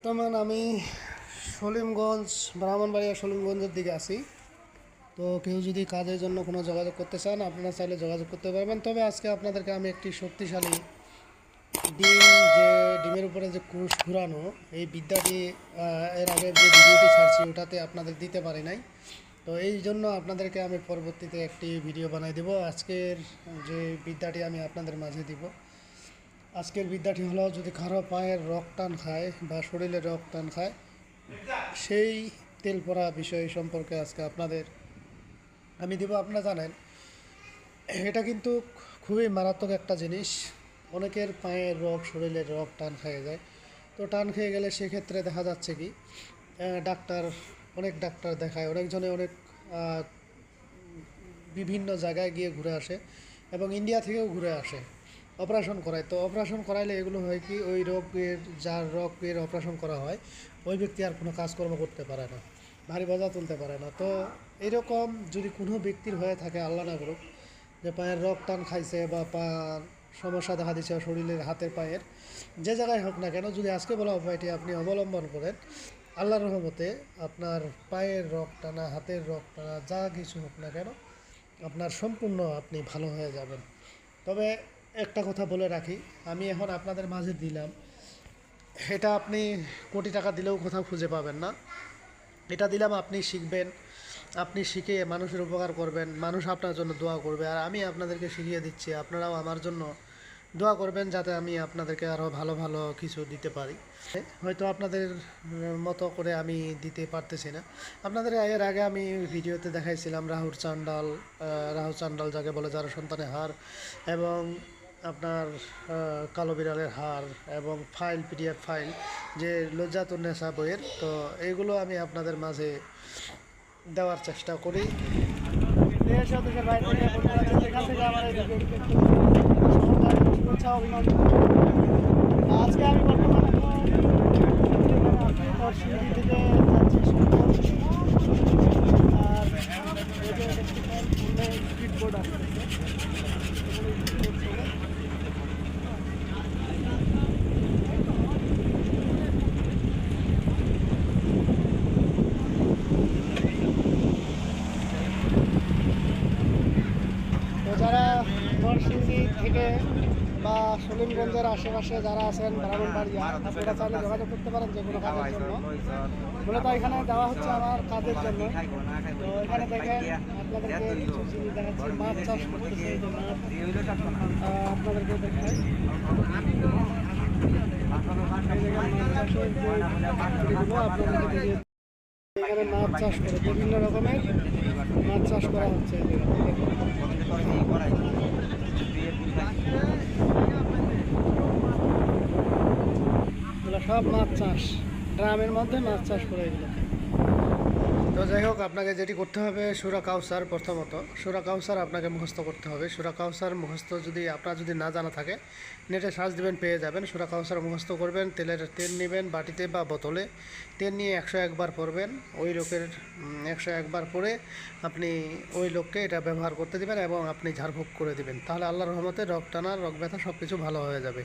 বর্তমান আমি সলিমগঞ্জ ব্রাহ্মণবাড়িয়া সলিমগঞ্জের দিকে আছি। তো কেউ যদি কাজের জন্য কোনো যোগাযোগ করতে চান আপনারা চাইলে যোগাযোগ করতে পারবেন। তবে আজকে আপনাদেরকে আমি একটি শক্তিশালী ডিম, যে ডিমের উপরে যে কোষ ঘুরানো এই বিদ্যাটি এর আগে যে ভিডিওটি ছাড়ছি ওটাতে আপনাদের দিতে পারি নাই। তো এই জন্য আপনাদেরকে আমি পরবর্তীতে একটি ভিডিও বানাই দেব। আজকের যে বিদ্যাটি আমি আপনাদের মাঝে দিব, আজকের বিদ্যাটি হলো, যদি কারো পায়ের রক টান খায় বা শরীরে রক টান খায়, সেই তেল পড়া বিষয় সম্পর্কে আজকে আপনাদের আমি দিব। আপনারা জানেন এটা কিন্তু খুবই মারাত্মক একটা জিনিস। অনেকের পায়ের রক, শরীরের রক টান খেয়ে যায়। তো টান খেয়ে গেলে সেক্ষেত্রে দেখা যাচ্ছে কি, ডাক্তার, অনেক ডাক্তার দেখায়, অনেকজনে অনেক বিভিন্ন জায়গায় গিয়ে ঘুরে আসে এবং ইন্ডিয়া থেকেও ঘুরে আসে, অপারেশন করায়। তো অপারেশন করাইলে এগুলো হয় কি, ওই রোগের, যার রোগের অপারেশন করা হয় ওই ব্যক্তি আর কোনো কাজকর্ম করতে পারে না, ভারী বোঝা তুলতে পারে না। তো এরকম যদি কোনো ব্যক্তির হয়ে থাকে, আল্লাহ না করুক, যে পায়ের রক টান খাইছে বা পা সমস্যা দেখা দিচ্ছে শরীরের, হাতের, পায়ের, যে জায়গায় হোক না কেন, যদি আজকে বলা উপায়টি আপনি অবলম্বন করেন, আল্লাহর রহমতে আপনার পায়ের রক টানা, হাতের রক টানা, যা কিছু হোক না কেন, আপনার সম্পূর্ণ আপনি ভালো হয়ে যাবেন। তবে একটা কথা বলে রাখি, আমি এখন আপনাদের মাঝে দিলাম, এটা আপনি কোটি টাকা দিলেও কোথাও খুঁজে পাবেন না। এটা দিলাম, আপনি শিখবেন, আপনি শিখে মানুষের উপকার করবেন, মানুষ আপনার জন্য দোয়া করবে। আর আমি আপনাদেরকে শিখিয়ে দিচ্ছি, আপনারাও আমার জন্য দোয়া করবেন, যাতে আমি আপনাদেরকে আরও ভালো ভালো কিছু দিতে পারি। হয়তো আপনাদের মতো করে আমি দিতে পারতেছি না। আপনাদের এর আগে আমি ভিডিওতে দেখাইছিলাম রাহু চান্ডাল যাকে বলে, যার সন্তানের হার, এবং আপনার কালো বিড়ালের হার, এবং ফাইল, পিডিএফ ফাইল, যে লজ্জাতুন্নেসা বইয়ের। তো এইগুলো আমি আপনাদের মাঝে দেওয়ার চেষ্টা করি। আজকে আমি থেকে যাচ্ছি, আর স্পিড বোর্ড আসতেছে। যারা নরসিংদী থেকে বা সলিমগঞ্জের আশেপাশে যারা আছেন, ব্রাহ্মণবাড়িয়া, আপনারা চাইলে যোগাযোগ করতে পারেন যে কোনো কাজের জন্য। মূলত এখানে দেওয়া হচ্ছে আমার কাজের জন্য। তো এখানে দেখেন, আপনাদেরকে কিছু জিনিস দেখাচ্ছি, মাছ চাষ করতেছে, এই যে মাছ আপনাদেরকে দেখাই। এখানে মাছ চাষ করে, বিভিন্ন রকমের মাছ চাষ করা হচ্ছে। সব মাছ চাষ, ড্রামের মধ্যে মাছ চাষ করে এগুলো। তো যাই হোক, আপনাকে যেটি করতে হবে, সূরা কাউসার, প্রথমত সূরা কাউসার আপনাকে মুখস্থ করতে হবে। সূরা কাউসার মুখস্থ যদি আপনার যদি না জানা থাকে, নেটে সার্চ দিবেন, পেয়ে যাবেন। সূরা কাউসার মুখস্থ করবেন, তেল নেবেন বাটিতে বা বোতলে, তেল নিয়ে 101 বার পড়বেন। ওই লোকের 101 বার পড়ে আপনি ওই লোককে এটা ব্যবহার করতে দিবেন এবং আপনি ঝাড়ফুঁক করে দিবেন। তাহলে আল্লাহর রহমতে রোগ টানা, রোগ ব্যথা সব কিছু ভালো হয়ে যাবে।